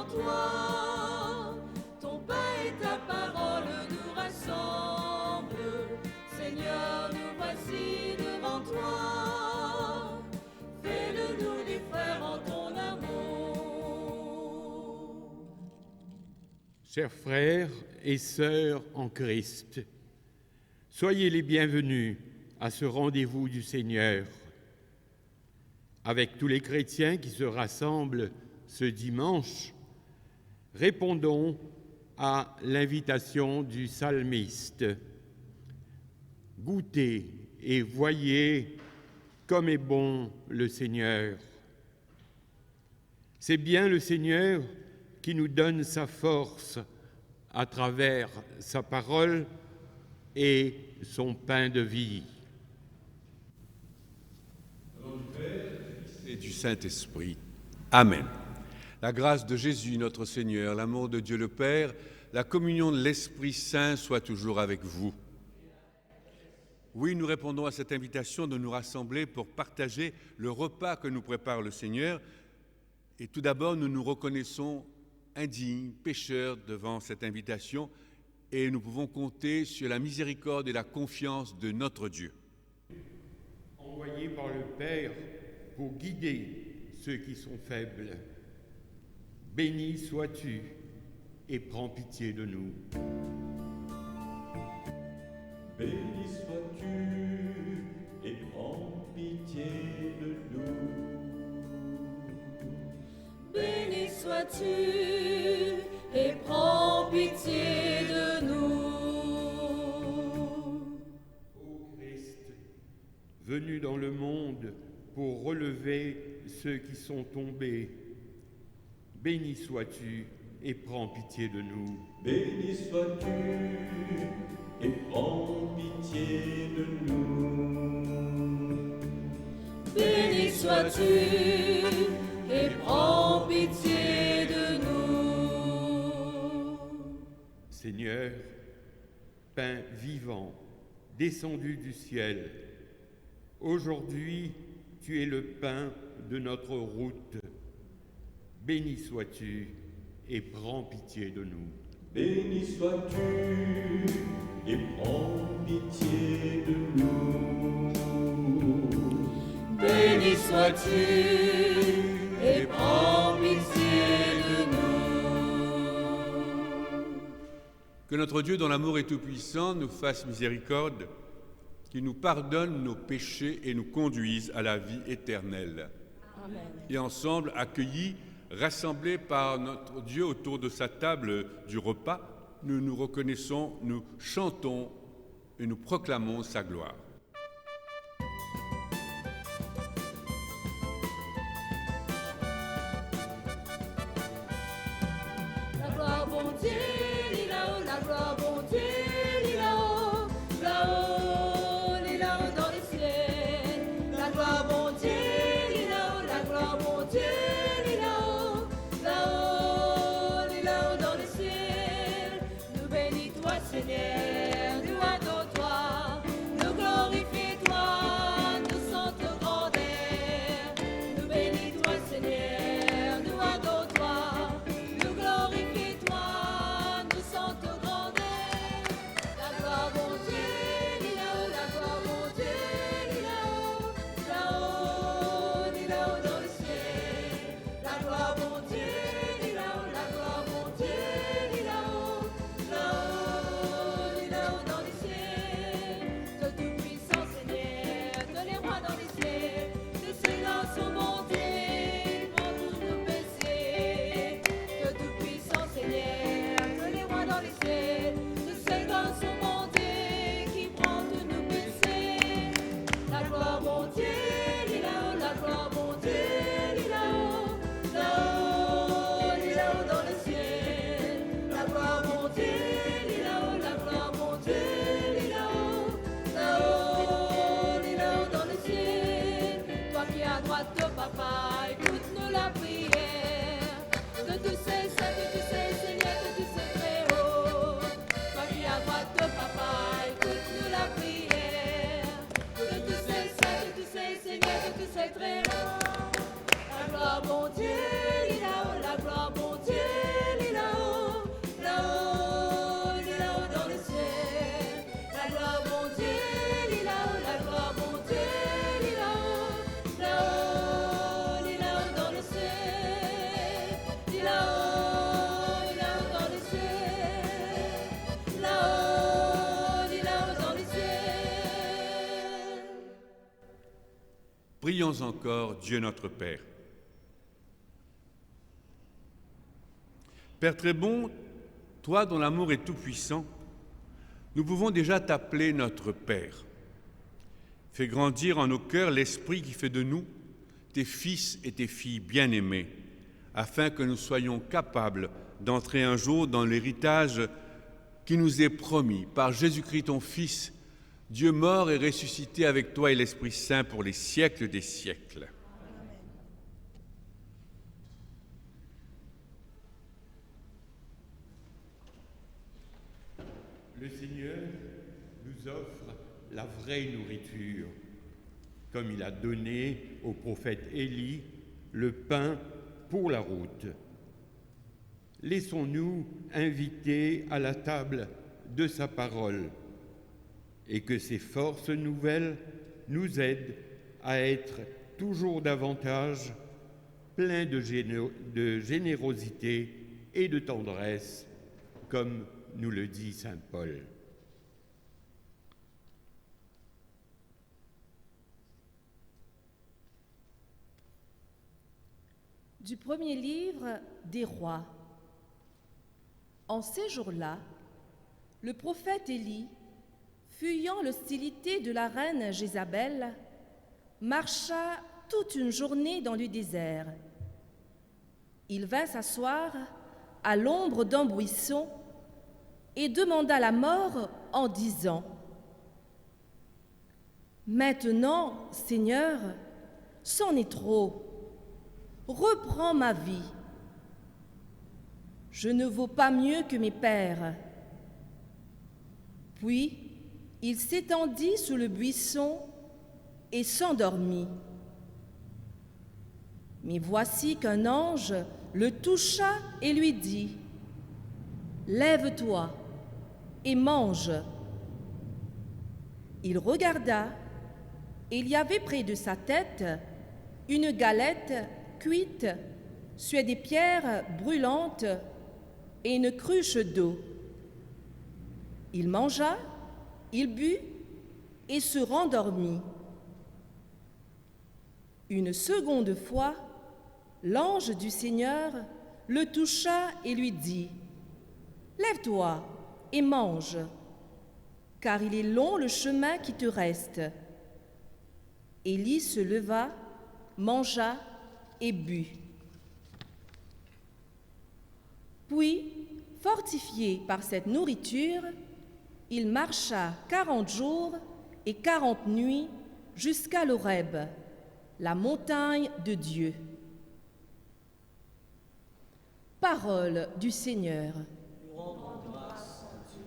devant toi. Ton pain et ta parole nous rassemblent. Seigneur, nous voici devant toi. Fais-le nous des frères en ton amour. Chers frères et sœurs en Christ, soyez les bienvenus à ce rendez-vous du Seigneur. Avec tous les chrétiens qui se rassemblent ce dimanche, répondons à l'invitation du psalmiste. Goûtez et voyez comme est bon le Seigneur. C'est bien le Seigneur qui nous donne sa force à travers sa parole et son pain de vie. Au nom du Père, du Fils et du Saint-Esprit. Amen. La grâce de Jésus, notre Seigneur, l'amour de Dieu le Père, la communion de l'Esprit Saint soit toujours avec vous. Oui, nous répondons à cette invitation de nous rassembler pour partager le repas que nous prépare le Seigneur. Et tout d'abord, nous nous reconnaissons indignes, pécheurs devant cette invitation, et nous pouvons compter sur la miséricorde et la confiance de notre Dieu. Envoyé par le Père pour guider ceux qui sont faibles, béni sois-tu et prends pitié de nous. Béni sois-tu et prends pitié de nous. Béni sois-tu et prends pitié de nous. Ô Christ, venu dans le monde pour relever ceux qui sont tombés, béni sois-tu et prends pitié de nous. Béni sois-tu et prends pitié de nous. Béni sois-tu et prends pitié de nous. Seigneur, pain vivant, descendu du ciel, aujourd'hui tu es le pain de notre route. Béni sois-tu et prends pitié de nous. Béni sois-tu et prends pitié de nous. Béni sois-tu et prends pitié de nous. Que notre Dieu, dont l'amour est tout-puissant, nous fasse miséricorde, qu'il nous pardonne nos péchés et nous conduise à la vie éternelle. Amen. Et ensemble, accueillis, rassemblés par notre Dieu autour de sa table du repas, nous nous reconnaissons, nous chantons et nous proclamons sa gloire. La gloire, bon Dieu, il est là-haut, la gloire, bon Dieu, il est là-haut, là-haut, il est là-haut dans les ciels. La gloire, bon Dieu, il est là-haut, la gloire, bon Dieu, il est là-haut, là-haut, il est là-haut dans les ciels. Nous bénis toi, Seigneur, nous adorons toi, nous glorifions Prions encore Dieu notre Père. Père très bon, toi dont l'amour est tout-puissant, nous pouvons déjà t'appeler notre Père. Fais grandir en nos cœurs l'esprit qui fait de nous tes fils et tes filles bien-aimés, afin que nous soyons capables d'entrer un jour dans l'héritage qui nous est promis par Jésus-Christ ton Fils, Dieu mort et ressuscité avec toi et l'Esprit Saint pour les siècles des siècles. Le Seigneur nous offre la vraie nourriture, comme il a donné au prophète Élie le pain pour la route. Laissons-nous inviter à la table de sa parole et que ces forces nouvelles nous aident à être toujours davantage pleins de générosité et de tendresse, comme nous le dit saint Paul. Du premier livre des rois. En ces jours-là, le prophète Élie, fuyant l'hostilité de la reine Jézabel, marcha toute une journée dans le désert. Il vint s'asseoir à l'ombre d'un buisson et demanda la mort en disant : « Maintenant, Seigneur, c'en est trop. Reprends ma vie. Je ne vaux pas mieux que mes pères. » Puis il s'étendit sous le buisson et s'endormit. Mais voici qu'un ange le toucha et lui dit : « Lève-toi et mange. » Il regarda, et il y avait près de sa tête une galette cuite sur des pierres brûlantes et une cruche d'eau. Il mangea, il but et se rendormit. Une seconde fois, l'ange du Seigneur le toucha et lui dit : « Lève-toi et mange, car il est long le chemin qui te reste. » Élie se leva, mangea et but. Puis, fortifié par cette nourriture, il marcha 40 jours et 40 nuits jusqu'à l'Horeb, la montagne de Dieu. Parole du Seigneur. Nous rendons grâce à Dieu.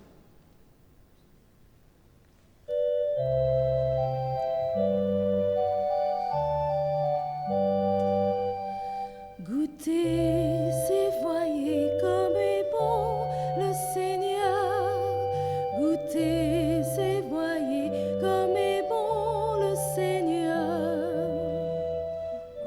Goûtez et voyez comme est bon le Seigneur. Goûtez et voyez comme est bon le Seigneur.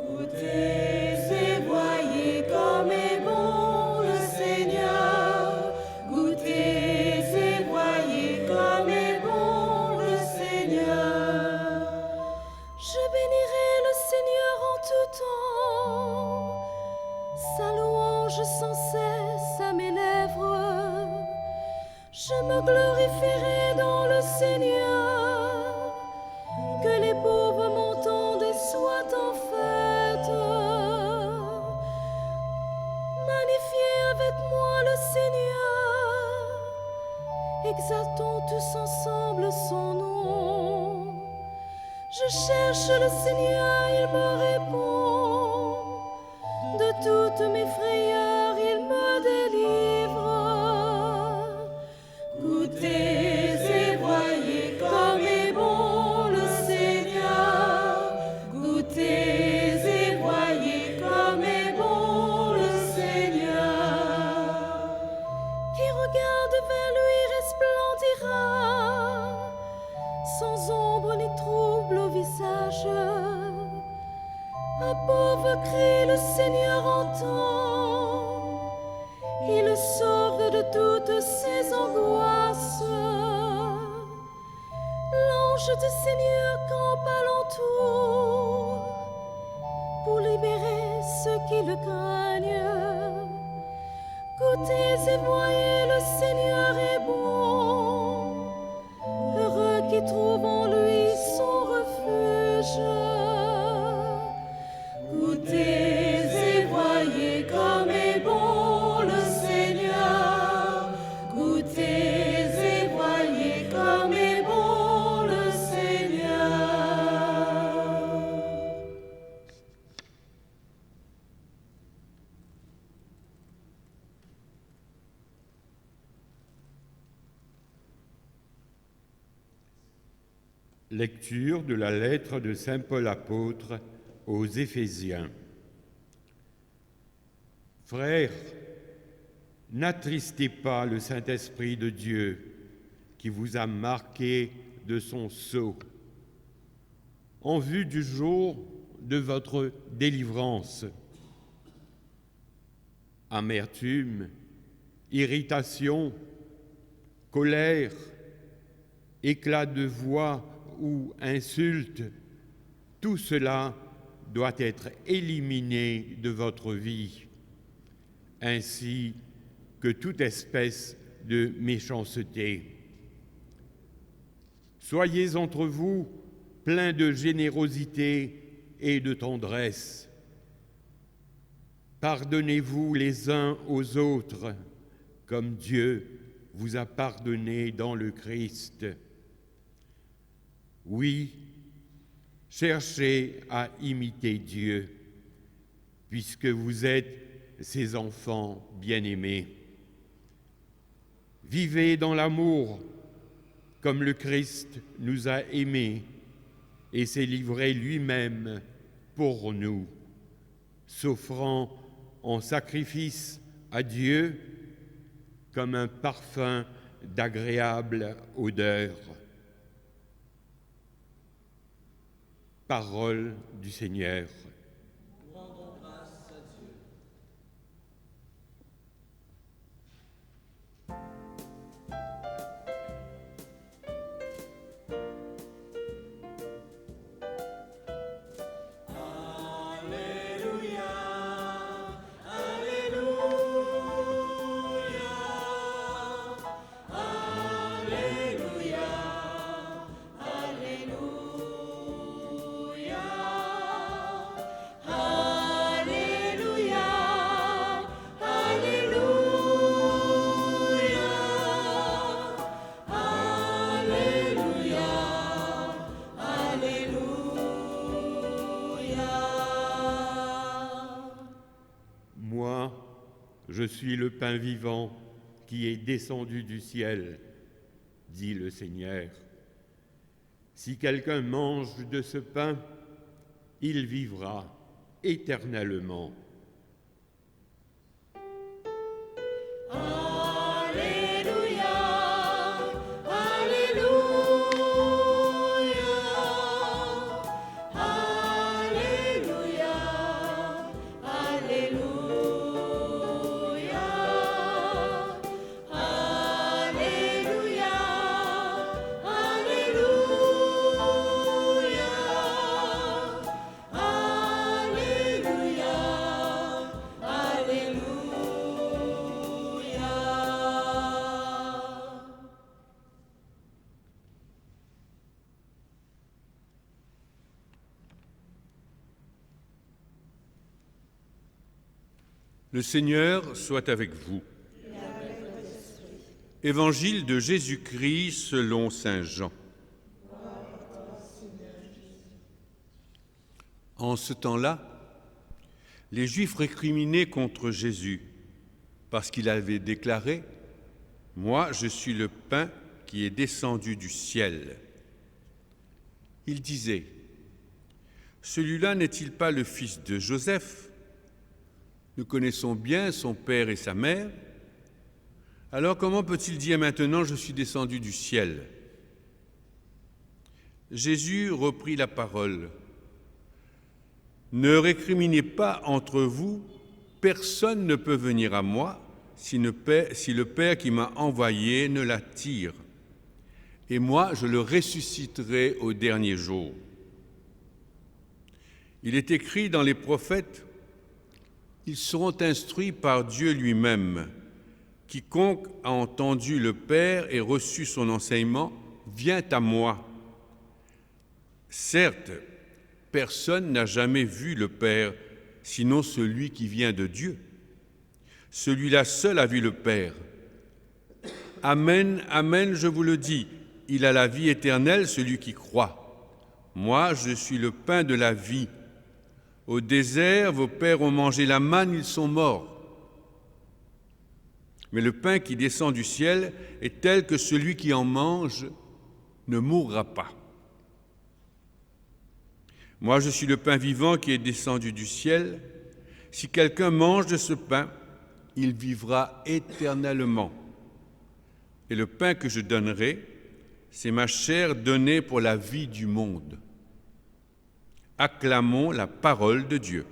Goûtez et voyez comme est bon le Seigneur. Goûtez et voyez comme est bon le Seigneur. Je bénirai le Seigneur en tout temps. Sa louange sans cesse à mes lèvres. Je me glorifierai dans le Seigneur. Que les pauvres m'entendent et soient en fête. Magnifiez avec moi le Seigneur. Exaltons tous ensemble son nom. Je cherche le Seigneur, il me répond. De toutes mes frayeurs, il me délivre. Goûtez et voyez comme est bon le Seigneur. Goûtez et voyez comme est bon le Seigneur. Qui regarde vers lui resplendira, sans ombre ni trouble au visage. Un pauvre cri, le Seigneur entend. Il le sauve de toutes ses angoisses. L'ange anges du Seigneur campent alentour pour libérer ceux qui le craignent. Goûtez et voyez, le Seigneur est bon. Heureux qui trouve en lui son refuge. Goûtez et voyez comme est bon le Seigneur. Goûtez et voyez comme est bon le Seigneur. Lecture de la lettre de saint Paul apôtre aux Éphésiens. Frères, n'attristez pas le Saint-Esprit de Dieu qui vous a marqué de son sceau en vue du jour de votre délivrance. Amertume, irritation, colère, éclat de voix ou insulte, tout cela doit être éliminé de votre vie, ainsi que toute espèce de méchanceté. Soyez entre vous pleins de générosité et de tendresse. Pardonnez-vous les uns aux autres, comme Dieu vous a pardonné dans le Christ. Oui, cherchez à imiter Dieu, puisque vous êtes ses enfants bien-aimés. Vivez dans l'amour, comme le Christ nous a aimés et s'est livré lui-même pour nous, s'offrant en sacrifice à Dieu comme un parfum d'agréable odeur. Parole du Seigneur. Rendons grâce à Dieu. Alléluia, Alléluia, Alléluia, Alléluia. Moi, je suis le pain vivant qui est descendu du ciel, dit le Seigneur. Si quelqu'un mange de ce pain, il vivra éternellement. Alléluia, Alléluia, Alléluia, Alléluia, Alléluia, Alléluia, Le Seigneur soit avec vous. Évangile de Jésus-Christ selon saint Jean. En ce temps-là, les Juifs récriminaient contre Jésus parce qu'il avait déclaré « Moi, je suis le pain qui est descendu du ciel ». Il disait « Celui-là n'est-il pas le fils de Joseph ? Nous connaissons bien son père et sa mère. Alors comment peut-il dire maintenant « Je suis descendu du ciel » ? Jésus reprit la parole. « Ne récriminez pas entre vous, personne ne peut venir à moi si le Père qui m'a envoyé ne l'attire. et moi je le ressusciterai au dernier jour. Il est écrit dans les prophètes, ils seront instruits par Dieu lui-même. Quiconque a entendu le Père et reçu son enseignement vient à moi. Certes, personne n'a jamais vu le Père, sinon celui qui vient de Dieu. Celui-là seul a vu le Père. Amen, amen, je vous le dis, il a la vie éternelle, celui qui croit. Moi, je suis le pain de la vie. Au désert, vos pères ont mangé la manne, ils sont morts. Mais le pain qui descend du ciel est tel que celui qui en mange ne mourra pas. Moi, je suis le pain vivant qui est descendu du ciel. Si quelqu'un mange de ce pain, il vivra éternellement. Et le pain que je donnerai, c'est ma chair donnée pour la vie du monde. Acclamons la parole de Dieu.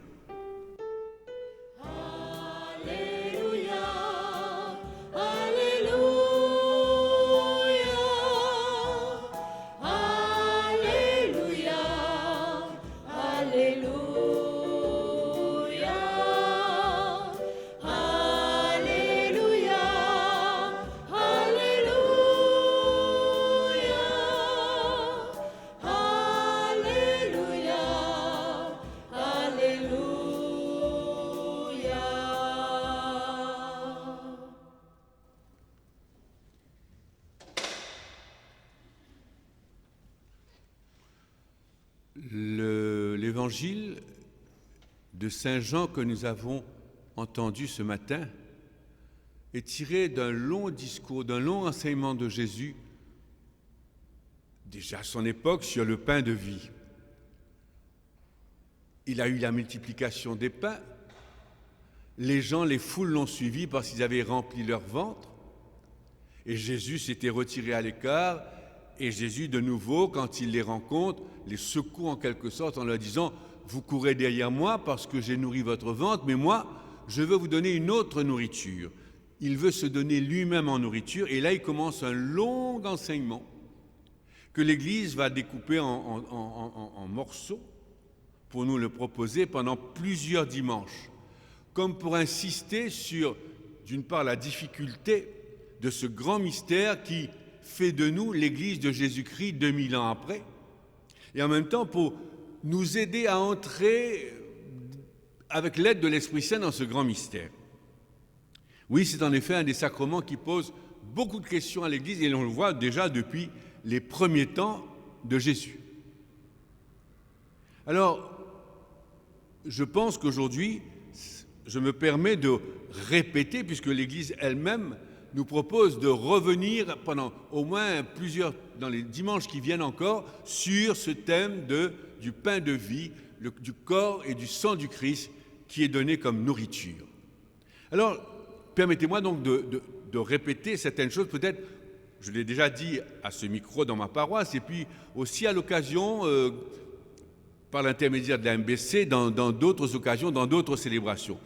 L'évangile de Saint Jean que nous avons entendu ce matin est tiré d'un long discours, d'un long enseignement de Jésus, déjà à son époque, sur le pain de vie. Il a eu la multiplication des pains. Les gens, les foules l'ont suivi parce qu'ils avaient rempli leur ventre. Et Jésus s'était retiré à l'écart. Et Jésus, de nouveau, quand il les rencontre, les secoue en quelque sorte en leur disant « Vous courez derrière moi parce que j'ai nourri votre ventre, mais moi, je veux vous donner une autre nourriture. » Il veut se donner lui-même en nourriture. Et là, il commence un long enseignement que l'Église va découper en morceaux pour nous le proposer pendant plusieurs dimanches, comme pour insister sur, d'une part, la difficulté de ce grand mystère qui fait de nous l'Église de Jésus-Christ 2000 ans après, et en même temps pour nous aider à entrer avec l'aide de l'Esprit Saint dans ce grand mystère. Oui, c'est en effet un des sacrements qui pose beaucoup de questions à l'Église, et on le voit déjà depuis les premiers temps de Jésus. Alors, je pense qu'aujourd'hui, je me permets de répéter, puisque l'Église elle-même nous propose de revenir pendant au moins plusieurs, dans les dimanches qui viennent encore, sur ce thème du pain de vie, du corps et du sang du Christ qui est donné comme nourriture. Alors, permettez-moi donc de répéter certaines choses, peut-être, je l'ai déjà dit à ce micro dans ma paroisse, et puis aussi à l'occasion, par l'intermédiaire de la MBC, dans d'autres occasions, dans d'autres célébrations.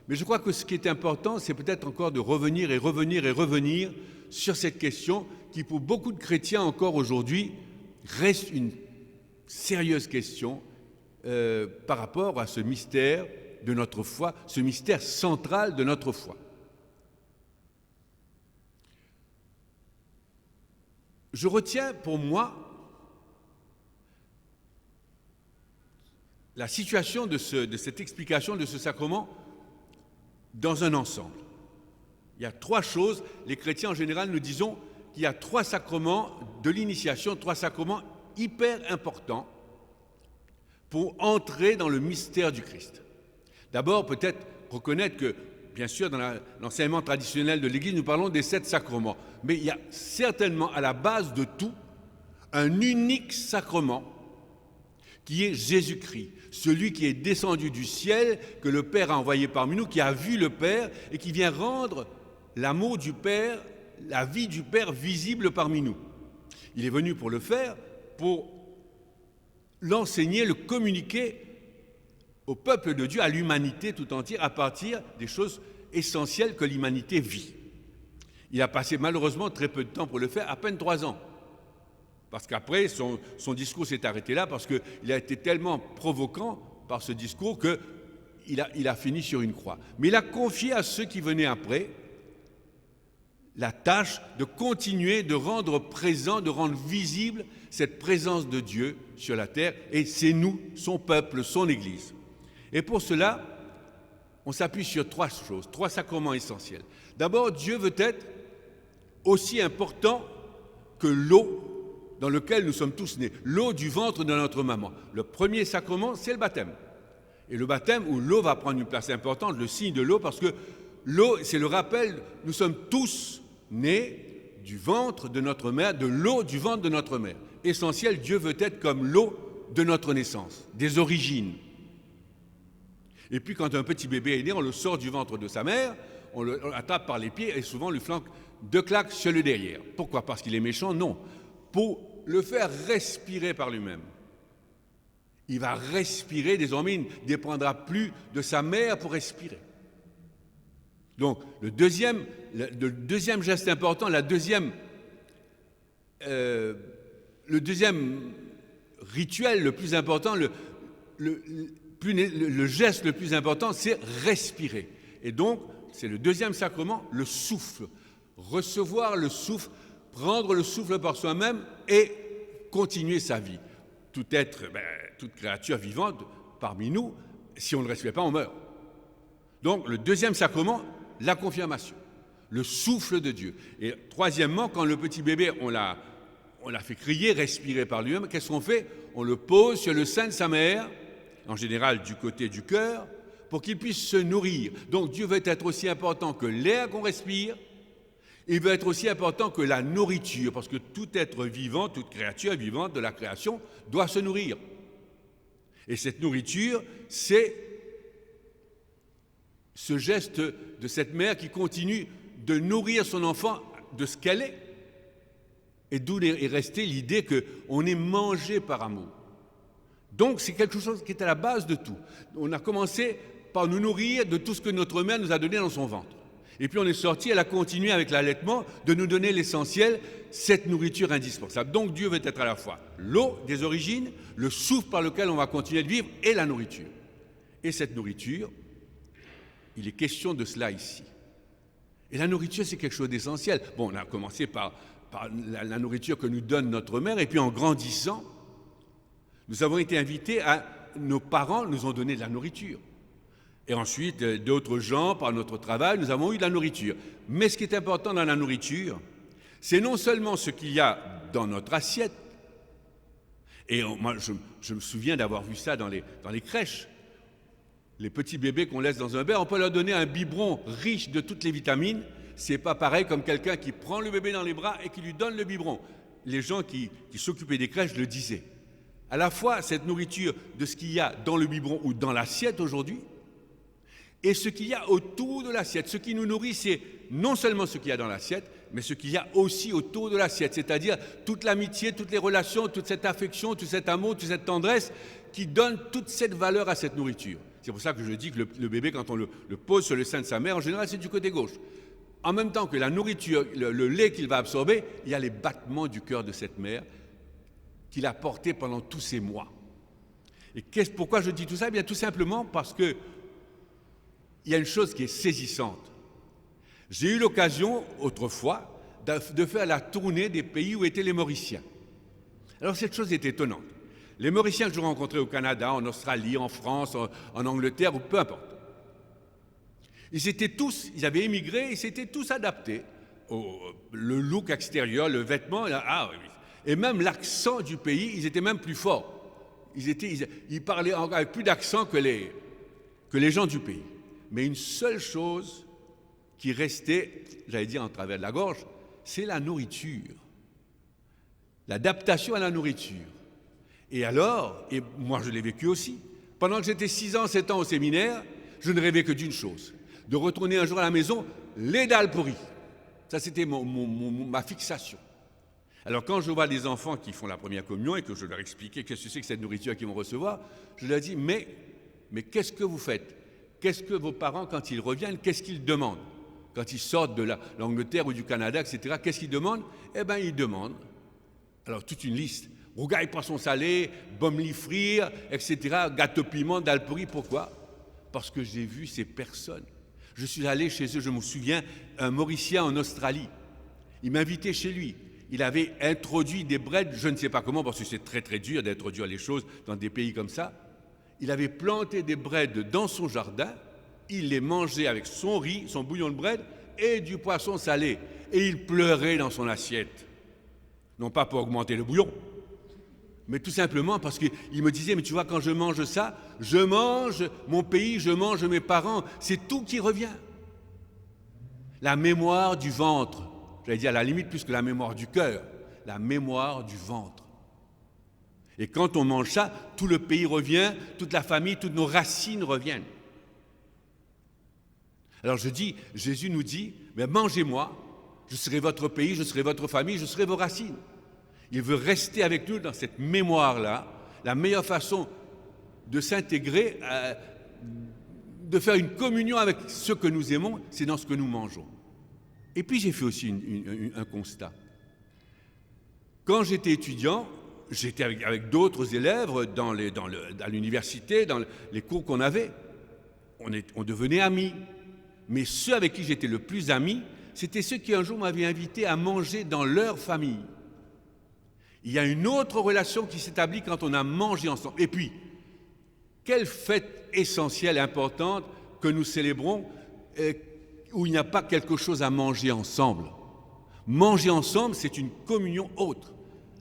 Mais je crois que ce qui est important, c'est peut-être encore de revenir sur cette question qui, pour beaucoup de chrétiens encore aujourd'hui, reste une sérieuse question par rapport à ce mystère de notre foi, ce mystère central de notre foi. Je retiens pour moi la situation de cette explication de ce sacrement dans un ensemble. Il y a trois choses. Les chrétiens en général, nous disons qu'il y a trois sacrements de l'initiation, trois sacrements hyper importants pour entrer dans le mystère du Christ. D'abord, peut-être reconnaître que, bien sûr, dans l'enseignement traditionnel de l'Église, nous parlons des 7 sacrements. Mais il y a certainement à la base de tout un unique sacrement qui est Jésus-Christ, celui qui est descendu du ciel, que le Père a envoyé parmi nous, qui a vu le Père et qui vient rendre l'amour du Père, la vie du Père visible parmi nous. Il est venu pour le faire, pour l'enseigner, le communiquer au peuple de Dieu, à l'humanité tout entière, à partir des choses essentielles que l'humanité vit. Il a passé malheureusement très peu de temps pour le faire, à peine 3 ans. Parce qu'après, son discours s'est arrêté là, parce qu'il a été tellement provoquant par ce discours qu'il a fini sur une croix. Mais il a confié à ceux qui venaient après la tâche de continuer de rendre présent, de rendre visible cette présence de Dieu sur la terre, et c'est nous, son peuple, son Église. Et pour cela, on s'appuie sur trois choses, trois sacrements essentiels. D'abord, Dieu veut être aussi important que l'eau dans lequel nous sommes tous nés, l'eau du ventre de notre maman. Le premier sacrement, c'est le baptême. Et le baptême, où l'eau va prendre une place importante, le signe de l'eau, parce que l'eau, c'est le rappel, nous sommes tous nés du ventre de notre mère, de l'eau du ventre de notre mère. Essentiel, Dieu veut être comme l'eau de notre naissance, des origines. Et puis quand un petit bébé est né, on le sort du ventre de sa mère, on l'attrape par les pieds et souvent on lui flanque 2 claques sur le derrière. Pourquoi? Parce qu'il est méchant? Non. Pour le faire respirer par lui-même. Il va respirer, désormais il ne dépendra plus de sa mère pour respirer. Donc le deuxième geste important, le deuxième rituel le plus important, le geste le plus important, c'est respirer. Et donc, c'est le deuxième sacrement, le souffle. Recevoir le souffle, prendre le souffle par soi-même et continuer sa vie. Tout être, toute créature vivante parmi nous, si on ne le respire pas, on meurt. Donc, le deuxième sacrement, la confirmation, le souffle de Dieu. Et troisièmement, quand le petit bébé, on l'a fait crier, respirer par lui-même, qu'est-ce qu'on fait? On le pose sur le sein de sa mère, en général du côté du cœur, pour qu'il puisse se nourrir. Donc Dieu veut être aussi important que l'air qu'on respire, il veut être aussi important que la nourriture, parce que tout être vivant, toute créature vivante de la création doit se nourrir. Et cette nourriture, c'est ce geste de cette mère qui continue de nourrir son enfant de ce qu'elle est. Et d'où est restée l'idée qu'on est mangé par amour. Donc c'est quelque chose qui est à la base de tout. On a commencé par nous nourrir de tout ce que notre mère nous a donné dans son ventre. Et puis on est sorti, elle a continué avec l'allaitement de nous donner l'essentiel, cette nourriture indispensable. Donc Dieu veut être à la fois l'eau des origines, le souffle par lequel on va continuer de vivre et la nourriture. Et cette nourriture, il est question de cela ici. Et la nourriture, c'est quelque chose d'essentiel. Bon, on a commencé par la nourriture que nous donne notre mère, et puis en grandissant, nous avons été invités nos parents nous ont donné de la nourriture. Et ensuite, d'autres gens, par notre travail, nous avons eu de la nourriture. Mais ce qui est important dans la nourriture, c'est non seulement ce qu'il y a dans notre assiette, et moi je me souviens d'avoir vu ça dans les crèches, les petits bébés qu'on laisse dans un bain, on peut leur donner un biberon riche de toutes les vitamines. C'est pas pareil comme quelqu'un qui prend le bébé dans les bras et qui lui donne le biberon. Les gens qui s'occupaient des crèches le disaient. À la fois cette nourriture de ce qu'il y a dans le biberon ou dans l'assiette aujourd'hui, et ce qu'il y a autour de l'assiette. Ce qui nous nourrit, c'est non seulement ce qu'il y a dans l'assiette, mais ce qu'il y a aussi autour de l'assiette, c'est-à-dire toute l'amitié, toutes les relations, toute cette affection, tout cet amour, toute cette tendresse qui donne toute cette valeur à cette nourriture. C'est pour ça que je dis que le bébé, quand on le pose sur le sein de sa mère, en général, c'est du côté gauche. En même temps que la nourriture, le lait qu'il va absorber, il y a les battements du cœur de cette mère qu'il a porté pendant tous ces mois. Et pourquoi je dis tout ça? Eh bien, tout simplement parce que il y a une chose qui est saisissante. J'ai eu l'occasion, autrefois, de faire la tournée des pays où étaient les Mauriciens. Alors, cette chose est étonnante. Les Mauriciens que j'ai rencontrés au Canada, en Australie, en France, en Angleterre, ou peu importe, ils avaient émigré, ils s'étaient tous adaptés. Le look extérieur, le vêtement, et même l'accent du pays, ils étaient même plus forts. Ils parlaient avec plus d'accent que les gens du pays. Mais une seule chose qui restait, j'allais dire en travers de la gorge, c'est la nourriture. L'adaptation à la nourriture. Et alors, et moi je l'ai vécu aussi, pendant que j'étais 6 ans, 7 ans au séminaire, je ne rêvais que d'une chose, de retourner un jour à la maison, les dalles pourries. Ça, c'était ma fixation. Alors quand je vois des enfants qui font la première communion et que je leur expliquais qu'est-ce que c'est que cette nourriture qu'ils vont recevoir, je leur dis, mais qu'est-ce que vous faites? Qu'est-ce que vos parents, quand ils reviennent, qu'est-ce qu'ils demandent? Quand ils sortent de l'Angleterre ou du Canada, etc., qu'est-ce qu'ils demandent? Eh bien, ils demandent Alors toute une liste. Rougail, poisson salé, bomli frire, etc. Gâteau piment, dalpuri. Pourquoi? Parce que j'ai vu ces personnes. Je suis allé chez eux, je me souviens, un Mauricien en Australie. Il m'invitait chez lui. Il avait introduit des breads, je ne sais pas comment, parce que c'est très très dur d'introduire les choses dans des pays comme ça. Il avait planté des breads dans son jardin. Il les mangeait avec son riz, son bouillon de bread et du poisson salé. Et il pleurait dans son assiette. Non pas pour augmenter le bouillon, mais tout simplement parce qu'il me disait, mais tu vois, quand je mange ça, je mange mon pays, je mange mes parents, c'est tout qui revient. La mémoire du ventre, j'allais dire à la limite plus que la mémoire du cœur, la mémoire du ventre. Et quand on mange ça, tout le pays revient, toute la famille, toutes nos racines reviennent. Alors Jésus nous dit, mais mangez-moi, je serai votre pays, je serai votre famille, je serai vos racines. Il veut rester avec nous dans cette mémoire-là. La meilleure façon de s'intégrer, de faire une communion avec ce que nous aimons, c'est dans ce que nous mangeons. Et puis j'ai fait aussi un constat. Quand j'étais étudiant, j'étais avec d'autres élèves à l'université, dans les cours qu'on avait. On devenait amis. Mais ceux avec qui j'étais le plus ami, c'était ceux qui un jour m'avaient invité à manger dans leur famille. Il y a une autre relation qui s'établit quand on a mangé ensemble. Et puis, quelle fête essentielle, importante que nous célébrons où il n'y a pas quelque chose à manger ensemble. Manger ensemble, c'est une communion autre.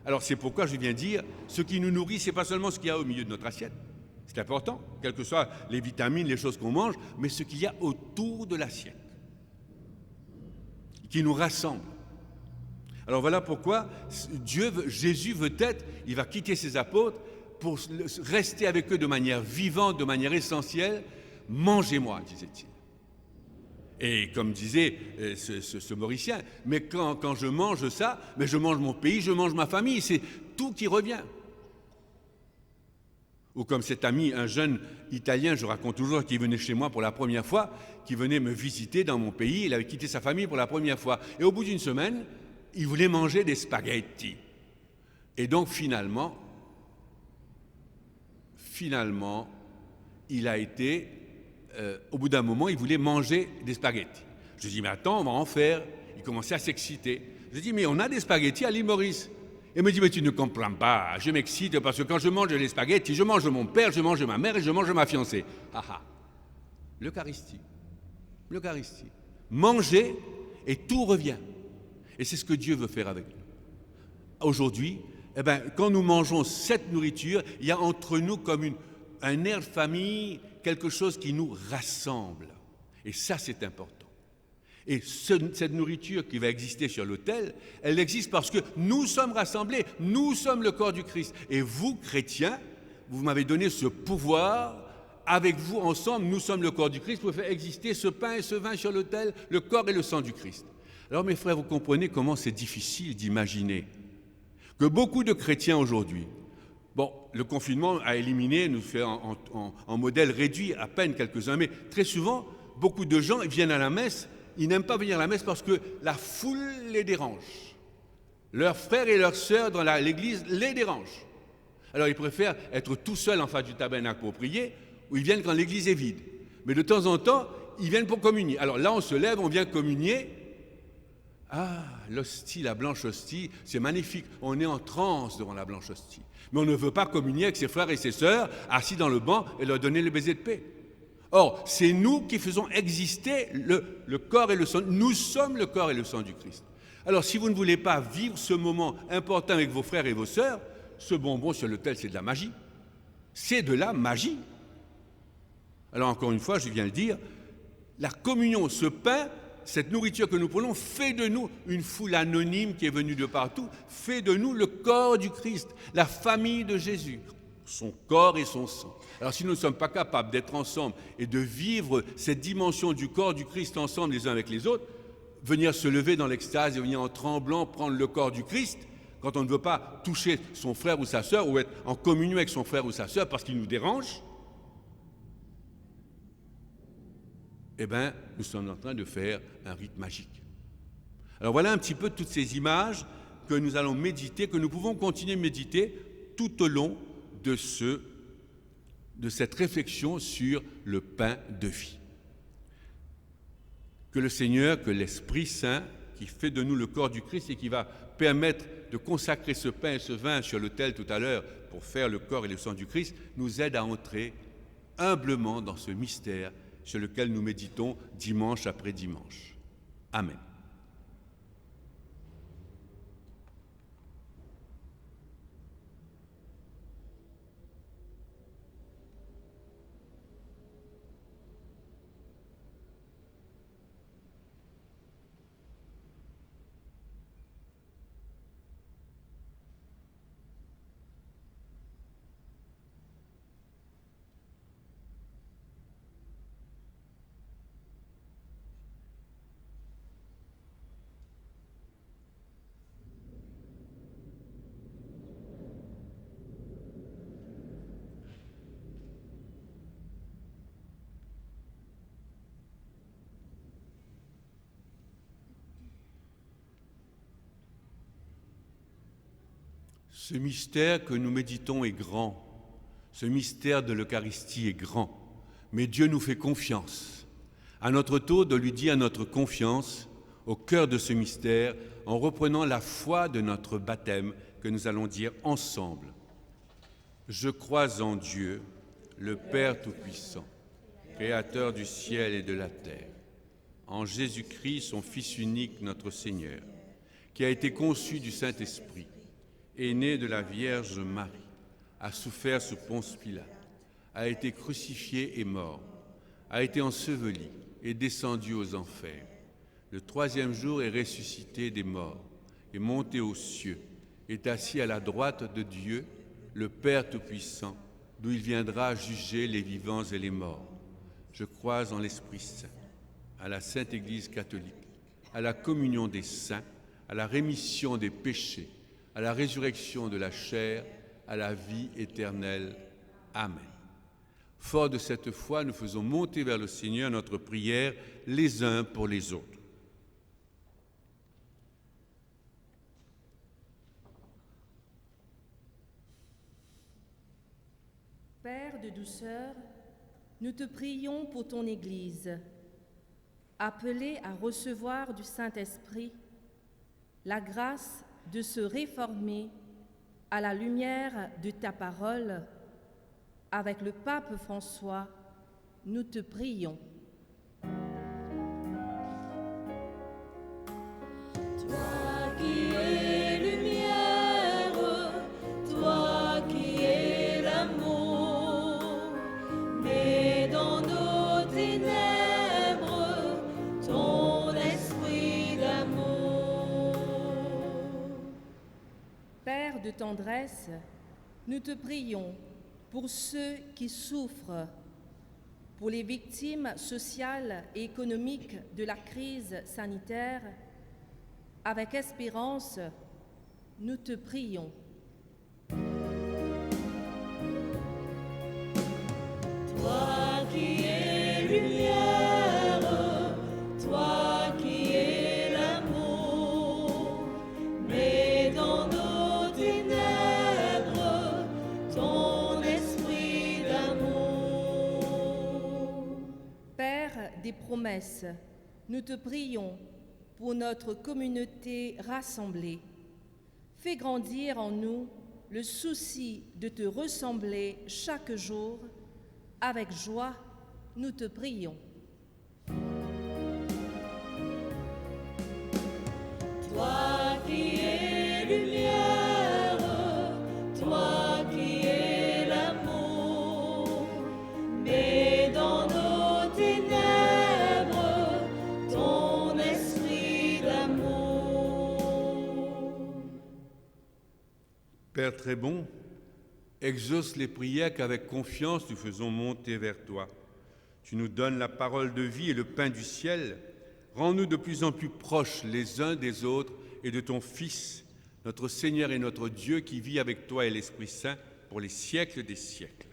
Alors c'est pourquoi je viens dire, ce qui nous nourrit, ce n'est pas seulement ce qu'il y a au milieu de notre assiette. C'est important, quelles que soient les vitamines, les choses qu'on mange, mais ce qu'il y a autour de l'assiette, qui nous rassemble. Alors voilà pourquoi Jésus veut être, il va quitter ses apôtres pour rester avec eux de manière vivante, de manière essentielle. Mangez-moi, disait-il. Et comme disait ce Mauricien, mais quand je mange ça, mais je mange mon pays, je mange ma famille, c'est tout qui revient. Ou comme cet ami, un jeune Italien, je raconte toujours, qui venait chez moi pour la première fois, qui venait me visiter dans mon pays, il avait quitté sa famille pour la première fois. Et au bout d'une semaine, il voulait manger des spaghettis. Et donc finalement, il a été, au bout d'un moment, il voulait manger des spaghettis. Je dis, mais attends, on va en faire. Il commençait à s'exciter. Je dis, mais on a des spaghettis à l'île Maurice. Il me dit, mais tu ne comprends pas, je m'excite parce que quand je mange les spaghettis, je mange mon père, je mange ma mère et je mange ma fiancée. Ah ah, l'Eucharistie. Manger et tout revient. Et c'est ce que Dieu veut faire avec nous. Aujourd'hui, quand nous mangeons cette nourriture, il y a entre nous comme un air de famille, quelque chose qui nous rassemble. Et ça, c'est important. Et cette nourriture qui va exister sur l'autel, elle existe parce que nous sommes rassemblés, nous sommes le corps du Christ. Et vous, chrétiens, vous m'avez donné ce pouvoir, avec vous, ensemble, nous sommes le corps du Christ, pour faire exister ce pain et ce vin sur l'autel, le corps et le sang du Christ. Alors mes frères, vous comprenez comment c'est difficile d'imaginer que beaucoup de chrétiens aujourd'hui, le confinement a éliminé, nous fait en modèle réduit à peine quelques-uns, mais très souvent, beaucoup de gens viennent à la messe, ils n'aiment pas venir à la messe parce que la foule les dérange. Leurs frères et leurs sœurs dans l'église les dérangent. Alors ils préfèrent être tout seuls en face du tabernacle pour prier, ou ils viennent quand l'église est vide. Mais de temps en temps, ils viennent pour communier. Alors là, on se lève, on vient communier. Ah, l'hostie, la blanche hostie, c'est magnifique. On est en transe devant la blanche hostie. Mais on ne veut pas communier avec ses frères et ses sœurs assis dans le banc et leur donner le baiser de paix. Or, c'est nous qui faisons exister le corps et le sang. Nous sommes le corps et le sang du Christ. Alors, si vous ne voulez pas vivre ce moment important avec vos frères et vos sœurs, ce bonbon sur l'autel, c'est de la magie. C'est de la magie. Alors, encore une fois, je viens de dire, la communion, ce pain, cette nourriture que nous prenons, fait de nous une foule anonyme qui est venue de partout, fait de nous le corps du Christ, la famille de Jésus, son corps et son sang. Alors si nous ne sommes pas capables d'être ensemble et de vivre cette dimension du corps du Christ ensemble les uns avec les autres, venir se lever dans l'extase et venir en tremblant prendre le corps du Christ, quand on ne veut pas toucher son frère ou sa sœur ou être en communion avec son frère ou sa sœur parce qu'il nous dérange, nous sommes en train de faire un rite magique. Alors voilà un petit peu toutes ces images que nous allons méditer, que nous pouvons continuer de méditer tout au long de cette réflexion sur le pain de vie. Que le Seigneur, que l'Esprit Saint, qui fait de nous le corps du Christ et qui va permettre de consacrer ce pain et ce vin sur l'autel tout à l'heure pour faire le corps et le sang du Christ, nous aide à entrer humblement dans ce mystère sur lequel nous méditons dimanche après dimanche. Amen. Ce mystère que nous méditons est grand, ce mystère de l'Eucharistie est grand, mais Dieu nous fait confiance. À notre tour de lui dire notre confiance au cœur de ce mystère en reprenant la foi de notre baptême que nous allons dire ensemble. Je crois en Dieu, le Père Tout-Puissant, Créateur du ciel et de la terre, en Jésus-Christ, son Fils unique, notre Seigneur, qui a été conçu du Saint-Esprit, est né de la Vierge Marie, a souffert sous Ponce Pilate, a été crucifié et mort, a été enseveli et descendu aux enfers. Le troisième jour est ressuscité des morts, est monté aux cieux, est assis à la droite de Dieu, le Père Tout-Puissant, d'où il viendra juger les vivants et les morts. Je crois en l'Esprit Saint, à la Sainte Église catholique, à la communion des saints, à la rémission des péchés, à la résurrection de la chair, à la vie éternelle. Amen. Fort de cette foi, nous faisons monter vers le Seigneur notre prière les uns pour les autres. Père de douceur, nous te prions pour ton Église, appelée à recevoir du Saint-Esprit la grâce de se réformer à la lumière de ta parole. Avec le pape François, nous te prions. Toi qui es lumière, toi qui es l'amour, mets dans nos ténèbres ton esprit d'amour. Père de tendresse, nous te prions pour ceux qui souffrent, pour les victimes sociales et économiques de la crise sanitaire. Avec espérance, nous te prions. Toi qui es lumière, toi qui es l'amour, mets dans nos ténèbres ton esprit d'amour. Père des promesses, nous te prions pour notre communauté rassemblée. Fais grandir en nous le souci de te ressembler chaque jour. Avec joie, nous te prions. Toi qui es lumière, toi qui es l'amour, mets dans nos ténèbres ton esprit d'amour. Père très bon, exauce les prières qu'avec confiance nous faisons monter vers toi. Tu nous donnes la parole de vie et le pain du ciel. Rends-nous de plus en plus proches les uns des autres et de ton Fils, notre Seigneur et notre Dieu, qui vit avec toi et l'Esprit Saint pour les siècles des siècles.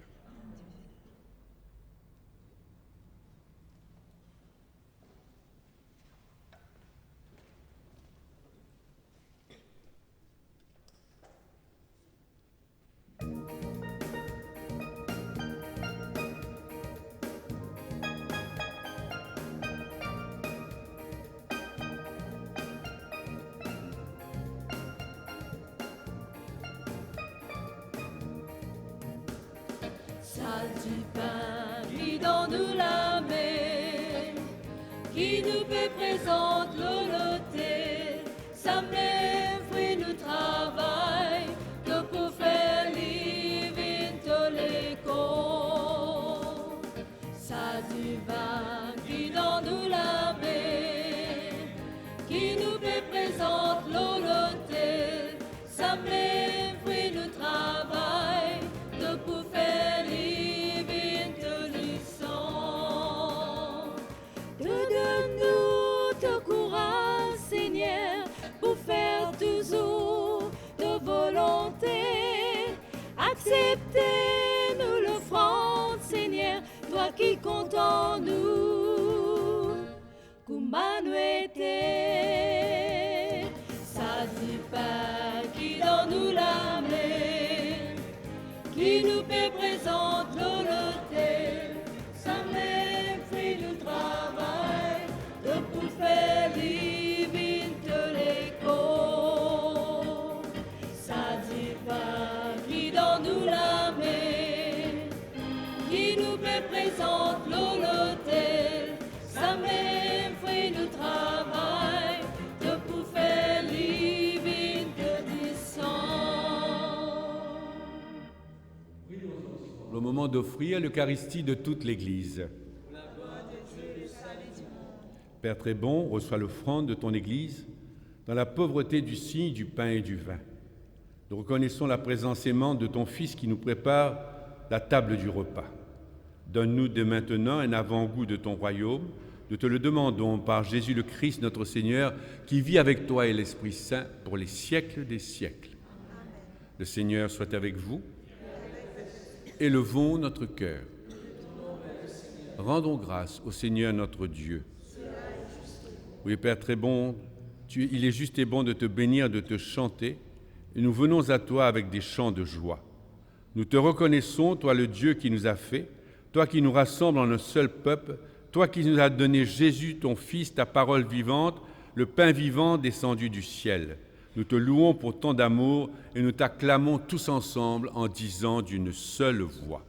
Salle du pain qui donne la main, qui nous fait présente l'honnêteté, ça même fruit nous travail, que pour faire vivre tous les corps. Salle du pain qui donne la main, qui nous fait présente l'honnêteté, ça même fruit nous travail, que pour faire donne-nous ton courage, Seigneur, pour faire toujours de volonté. Acceptez-nous l'offrande, Seigneur, toi qui comptes en nous. Kumanuete, ça du pain qui donne nous la main, qui nous fait présente l'honnêteté, ça même fruit nous travail, de pour faire vivre tous les corps. Ça dit pas qui donne nous la main, qui nous fait présente l'honnêteté, ça même fruit nous travail, de pour faire vivre tous sang. Le moment d'offrir l'Eucharistie de toute l'Église. Père très bon, reçois l'offrande de ton Église dans la pauvreté du signe, du pain et du vin. Nous reconnaissons la présence aimante de ton Fils qui nous prépare la table du repas. Donne-nous dès maintenant un avant-goût de ton royaume. Nous te le demandons par Jésus le Christ, notre Seigneur, qui vit avec toi et l'Esprit Saint pour les siècles des siècles. Le Seigneur soit avec vous. Élevons notre cœur. Rendons grâce au Seigneur notre Dieu. Oui, Père très bon, il est juste et bon de te bénir, de te chanter, et nous venons à toi avec des chants de joie. Nous te reconnaissons, toi le Dieu qui nous a fait, toi qui nous rassemble en un seul peuple, toi qui nous as donné Jésus, ton Fils, ta parole vivante, le pain vivant descendu du ciel. Nous te louons pour tant d'amour et nous t'acclamons tous ensemble en disant d'une seule voix.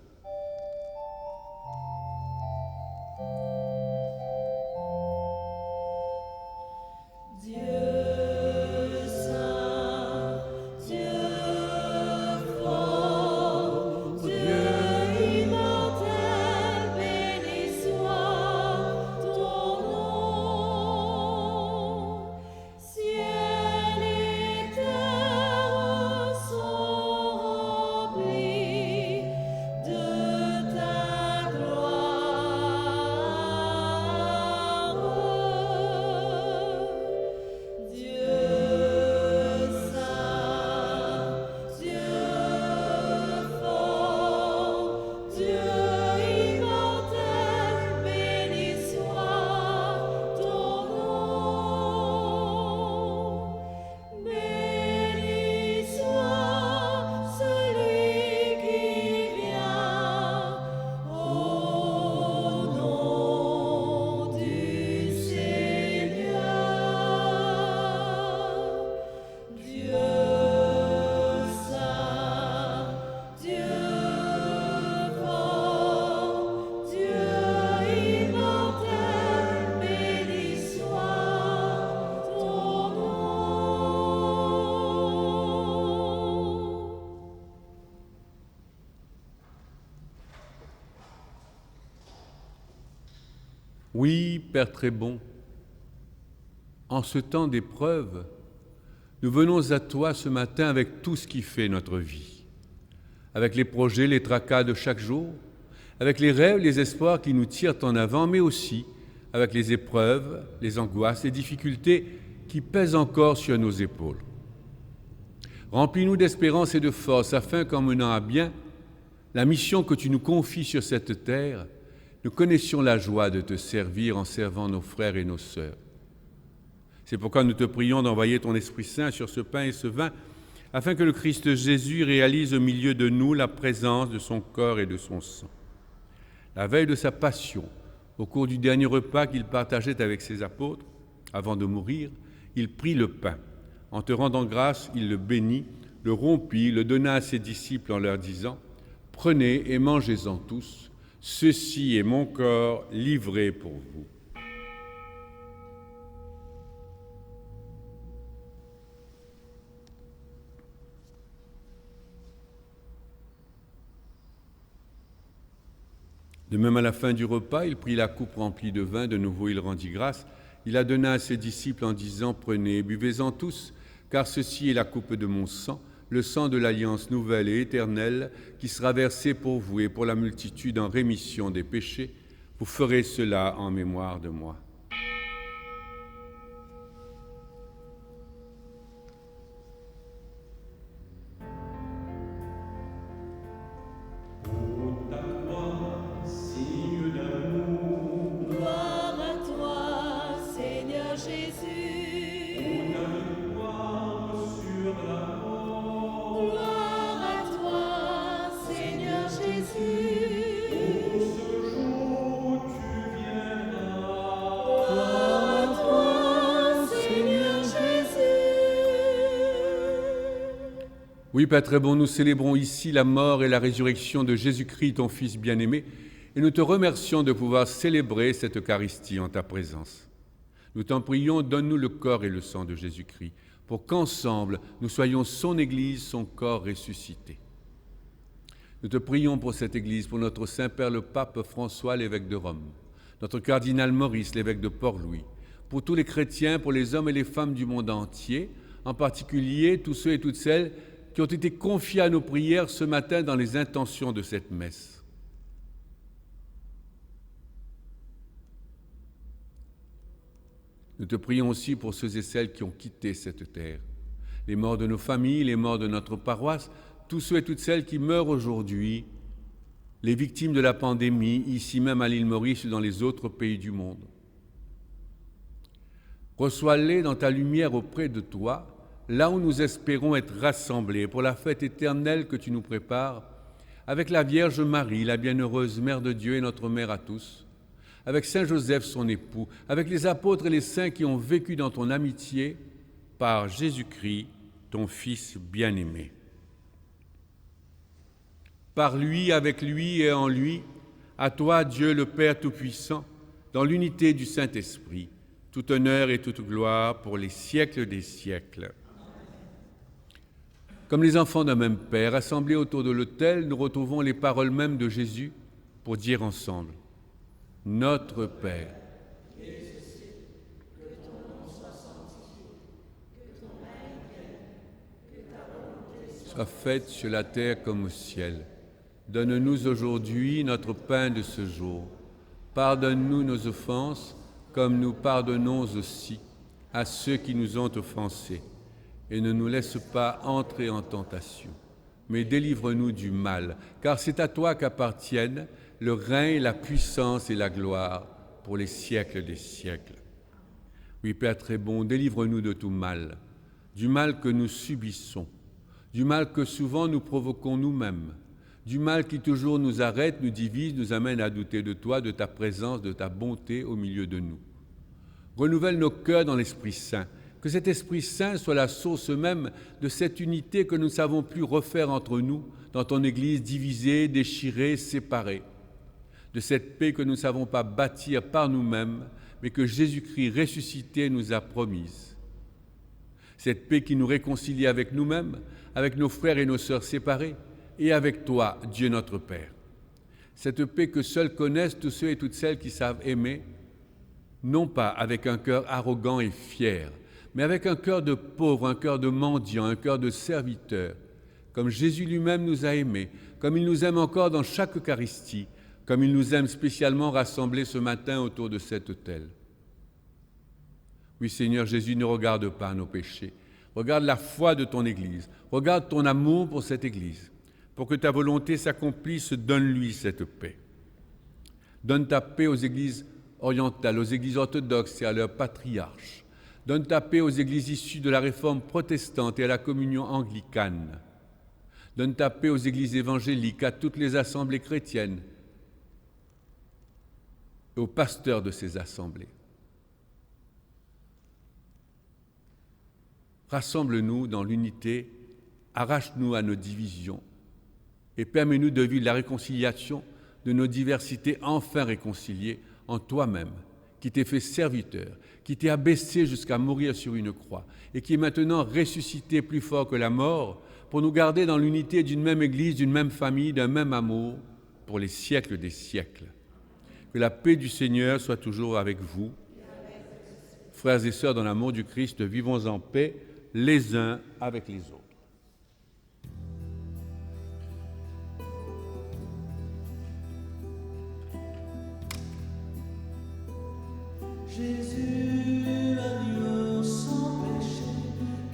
Oui, Père très bon, en ce temps d'épreuve, nous venons à toi ce matin avec tout ce qui fait notre vie, avec les projets, les tracas de chaque jour, avec les rêves, les espoirs qui nous tirent en avant, mais aussi avec les épreuves, les angoisses, les difficultés qui pèsent encore sur nos épaules. Remplis-nous d'espérance et de force afin qu'en menant à bien la mission que tu nous confies sur cette terre, nous connaissions la joie de te servir en servant nos frères et nos sœurs. C'est pourquoi nous te prions d'envoyer ton Esprit Saint sur ce pain et ce vin, afin que le Christ Jésus réalise au milieu de nous la présence de son corps et de son sang. La veille de sa passion, au cours du dernier repas qu'il partageait avec ses apôtres, avant de mourir, il prit le pain. En te rendant grâce, il le bénit, le rompit, le donna à ses disciples en leur disant « Prenez et mangez-en tous. Ceci est mon corps livré pour vous. De même, à la fin du repas, il prit la coupe remplie de vin, de nouveau il rendit grâce. Il la donna à ses disciples en disant, « Prenez et buvez-en tous, car ceci est la coupe de mon sang, le sang de l'alliance nouvelle et éternelle, qui sera versé pour vous et pour la multitude en rémission des péchés. Vous ferez cela en mémoire de moi. » Gloire à toi, Seigneur Jésus. Gloire à toi, Seigneur Jésus. Gloire à toi, Seigneur Jésus. Oui, Père très bon, nous célébrons ici la mort et la résurrection de Jésus-Christ, ton Fils bien-aimé, et nous te remercions de pouvoir célébrer cette Eucharistie en ta présence. Nous t'en prions, donne-nous le corps et le sang de Jésus-Christ, pour qu'ensemble nous soyons son Église, son corps ressuscité. Nous te prions pour cette Église, pour notre Saint-Père le Pape François, l'évêque de Rome, notre cardinal Maurice, l'évêque de Port-Louis, pour tous les chrétiens, pour les hommes et les femmes du monde entier, en particulier tous ceux et toutes celles qui ont été confiés à nos prières ce matin dans les intentions de cette messe. Nous te prions aussi pour ceux et celles qui ont quitté cette terre, les morts de nos familles, les morts de notre paroisse, tous ceux et toutes celles qui meurent aujourd'hui, les victimes de la pandémie, ici même à l'île Maurice ou dans les autres pays du monde. Reçois-les dans ta lumière auprès de toi, là où nous espérons être rassemblés pour la fête éternelle que tu nous prépares, avec la Vierge Marie, la bienheureuse Mère de Dieu et notre Mère à tous, avec Saint Joseph, son époux, avec les apôtres et les saints qui ont vécu dans ton amitié, par Jésus-Christ, ton Fils bien-aimé. Par lui, avec lui et en lui, à toi, Dieu le Père Tout-Puissant, dans l'unité du Saint-Esprit, tout honneur et toute gloire pour les siècles des siècles. Comme les enfants d'un même Père, assemblés autour de l'autel, nous retrouvons les paroles mêmes de Jésus pour dire ensemble: Notre Père, soit faite sur la terre comme au ciel. Donne-nous aujourd'hui notre pain de ce jour. Pardonne-nous nos offenses, comme nous pardonnons aussi à ceux qui nous ont offensés. Et ne nous laisse pas entrer en tentation, mais délivre-nous du mal, car c'est à toi qu'appartiennent le règne, la puissance et la gloire pour les siècles des siècles. Oui, Père très bon, délivre-nous de tout mal, du mal que nous subissons, du mal que souvent nous provoquons nous-mêmes, du mal qui toujours nous arrête, nous divise, nous amène à douter de toi, de ta présence, de ta bonté au milieu de nous. Renouvelle nos cœurs dans l'Esprit Saint, que cet Esprit Saint soit la source même de cette unité que nous ne savons plus refaire entre nous, dans ton Église divisée, déchirée, séparée, de cette paix que nous ne savons pas bâtir par nous-mêmes, mais que Jésus-Christ ressuscité nous a promise. Cette paix qui nous réconcilie avec nous-mêmes, avec nos frères et nos sœurs séparés, et avec toi, Dieu notre Père. Cette paix que seuls connaissent tous ceux et toutes celles qui savent aimer, non pas avec un cœur arrogant et fier, mais avec un cœur de pauvre, un cœur de mendiant, un cœur de serviteur, comme Jésus lui-même nous a aimés, comme il nous aime encore dans chaque Eucharistie, comme il nous aime spécialement rassemblés ce matin autour de cet autel. Oui, Seigneur Jésus, ne regarde pas nos péchés, regarde la foi de ton Église, regarde ton amour pour cette Église. Pour que ta volonté s'accomplisse, donne-lui cette paix. Donne ta paix aux églises orientales, aux églises orthodoxes et à leurs patriarches. Donne ta paix aux églises issues de la réforme protestante et à la communion anglicane. Donne ta paix aux églises évangéliques, à toutes les assemblées chrétiennes et aux pasteurs de ces assemblées. Rassemble-nous dans l'unité, arrache-nous à nos divisions, et permets-nous de vivre la réconciliation de nos diversités enfin réconciliées en toi-même, qui t'es fait serviteur, qui t'es abaissé jusqu'à mourir sur une croix et qui est maintenant ressuscité plus fort que la mort pour nous garder dans l'unité d'une même Église, d'une même famille, d'un même amour pour les siècles des siècles. Que la paix du Seigneur soit toujours avec vous. Frères et sœurs, dans l'amour du Christ, vivons en paix les uns avec les autres. Jésus, agneau sans péché,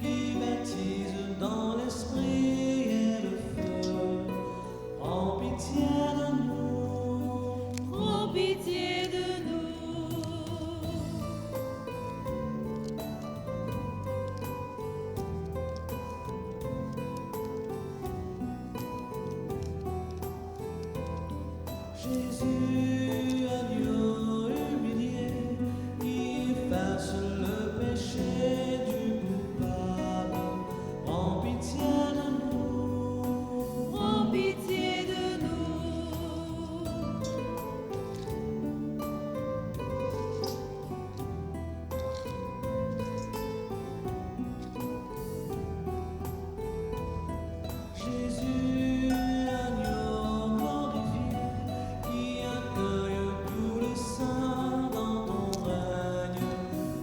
qui baptise dans l'esprit et le feu, prends pitié de nous. Prends pitié de nous. Jésus, agneau humilié, qui efface le péché du coupable, prends pitié de nous. Prends pitié de nous. Jésus, agneau glorifié, qui accueille tous les saints dans ton règne,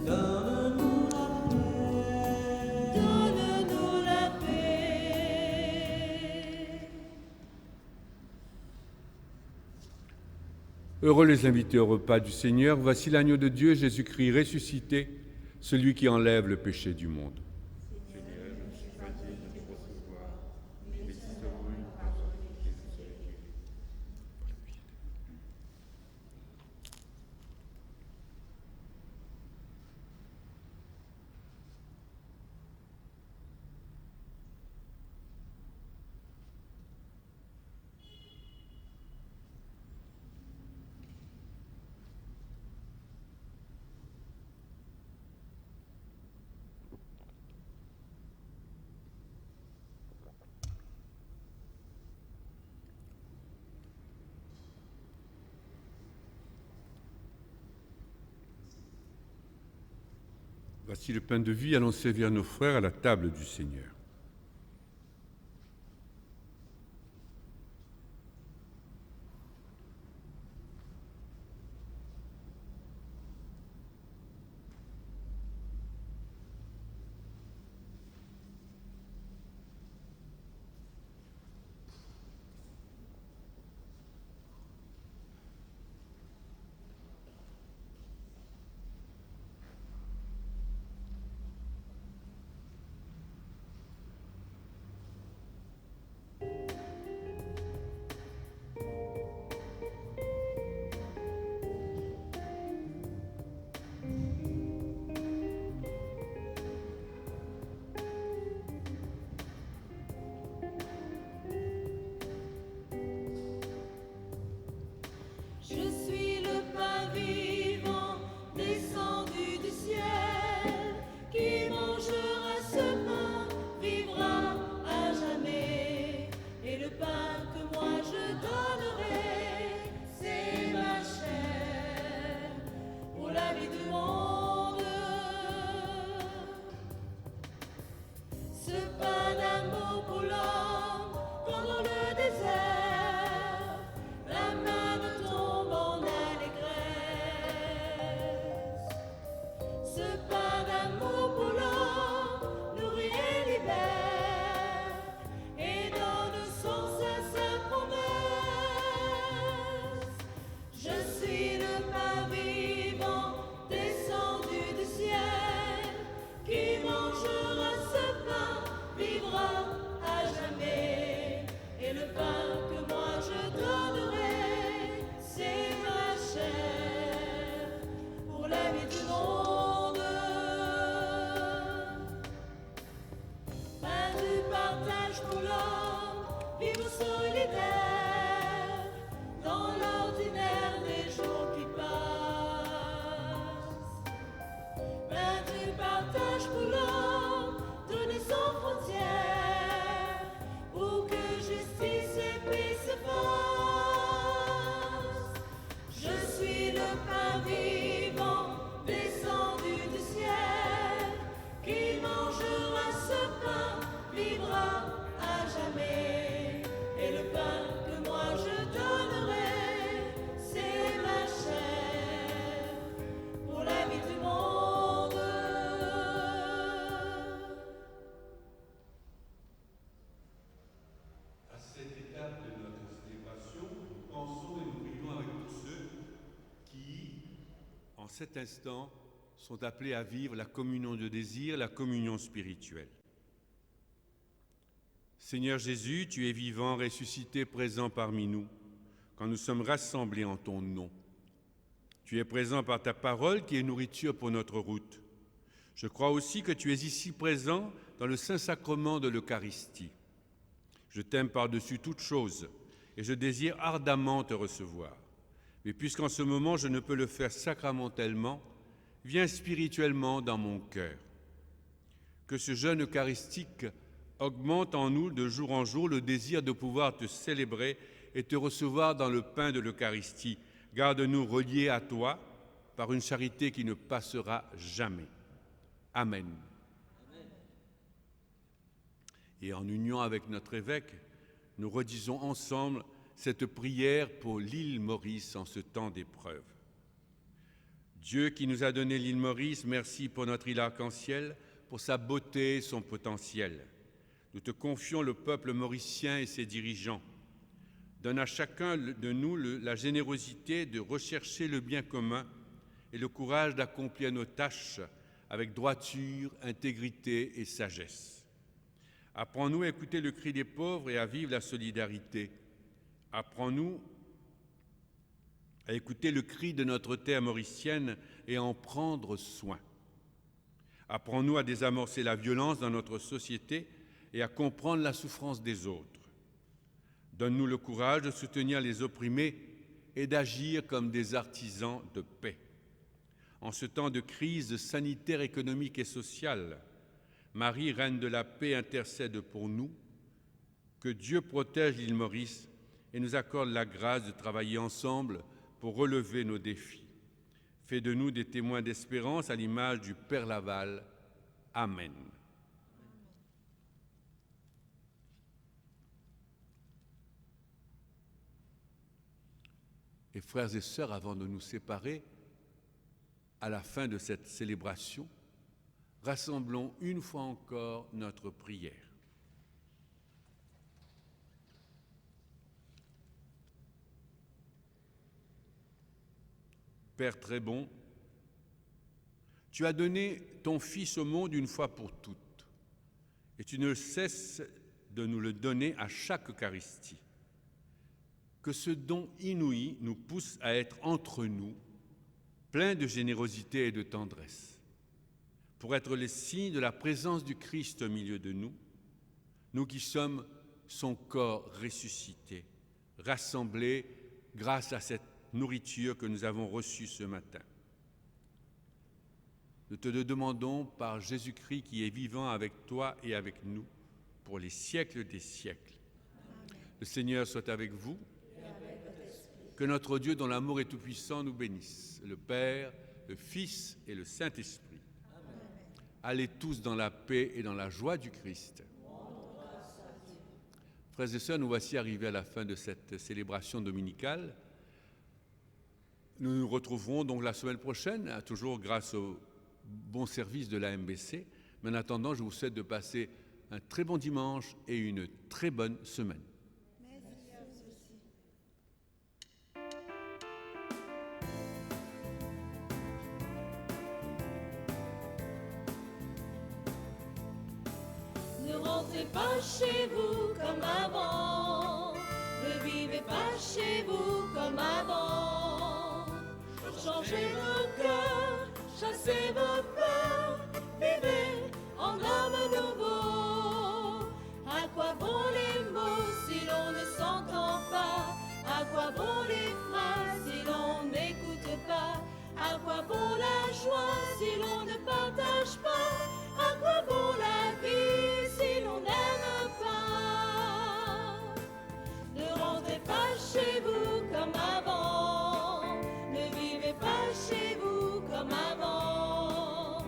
donne-nous la paix. Donne-nous la paix. Heureux les invités au repas du Seigneur, voici l'agneau de Dieu, Jésus-Christ ressuscité, celui qui enlève le péché du monde. Seigneur, je suis pas digne de te recevoir, mais si seulement une parole et je serai guéri. Voici le pain de vie, allons servir nos frères à la table du Seigneur. cet instant, sont appelés à vivre la communion de désir, la communion spirituelle. Seigneur Jésus, tu es vivant, ressuscité, présent parmi nous, quand nous sommes rassemblés en ton nom. Tu es présent par ta parole qui est nourriture pour notre route. Je crois aussi que tu es ici présent dans le Saint-Sacrement de l'Eucharistie. Je t'aime par-dessus toute chose et je désire ardemment te recevoir. Mais puisqu'en ce moment je ne peux le faire sacramentellement, viens spirituellement dans mon cœur. Que ce jeûne eucharistique augmente en nous de jour en jour le désir de pouvoir te célébrer et te recevoir dans le pain de l'Eucharistie. Garde-nous reliés à toi par une charité qui ne passera jamais. Amen. Amen. Et en union avec notre évêque, nous redisons ensemble cette prière pour l'île Maurice en ce temps d'épreuve. Dieu qui nous a donné l'île Maurice, merci pour notre île arc-en-ciel, pour sa beauté et son potentiel. Nous te confions le peuple mauricien et ses dirigeants. Donne à chacun de nous la générosité de rechercher le bien commun et le courage d'accomplir nos tâches avec droiture, intégrité et sagesse. Apprends-nous à écouter le cri des pauvres et à vivre la solidarité. Apprends-nous à écouter le cri de notre terre mauricienne et à en prendre soin. Apprends-nous à désamorcer la violence dans notre société et à comprendre la souffrance des autres. Donne-nous le courage de soutenir les opprimés et d'agir comme des artisans de paix. En ce temps de crise sanitaire, économique et sociale, Marie, Reine de la paix, intercède pour nous. Que Dieu protège l'île Maurice et nous accorde la grâce de travailler ensemble pour relever nos défis. Fais de nous des témoins d'espérance à l'image du Père Laval. Amen. Et frères et sœurs, avant de nous séparer, à la fin de cette célébration, rassemblons une fois encore notre prière. Père très bon, tu as donné ton Fils au monde une fois pour toutes, et tu ne cesses de nous le donner à chaque Eucharistie. Que ce don inouï nous pousse à être entre nous, pleins de générosité et de tendresse, pour être les signes de la présence du Christ au milieu de nous, nous qui sommes son corps ressuscité, rassemblés grâce à cette nourriture que nous avons reçue ce matin. Nous te le demandons par Jésus-Christ qui est vivant avec toi et avec nous pour les siècles des siècles. Amen. Le Seigneur soit avec vous. Que notre Dieu, dont l'amour est tout-puissant, nous bénisse, le Père, le Fils et le Saint-Esprit. Amen. Allez tous dans la paix et dans la joie du Christ. Frères et sœurs, nous voici arrivés à la fin de cette célébration dominicale. Nous nous retrouverons donc la semaine prochaine, toujours grâce au bon service de la MBC. Mais en attendant, je vous souhaite de passer un très bon dimanche et une très bonne semaine. Ne rentrez pas chez vous comme avant, ne vivez pas chez vous comme avant. Changez vos cœurs, chassez vos peurs, vivez en homme nouveau. À quoi vont les mots si l'on ne s'entend pas? À quoi vont les phrases si l'on n'écoute pas? À quoi vaut la joie si l'on ne partage pas? À quoi vaut la vie si l'on n'aime pas? Ne rentrez pas chez vous comme avant, ne vivez pas chez vous comme avant.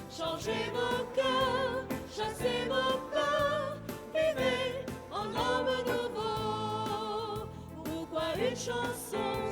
Changez vos cœurs, chassez vos peurs, vivez en homme nouveau. Pourquoi une chanson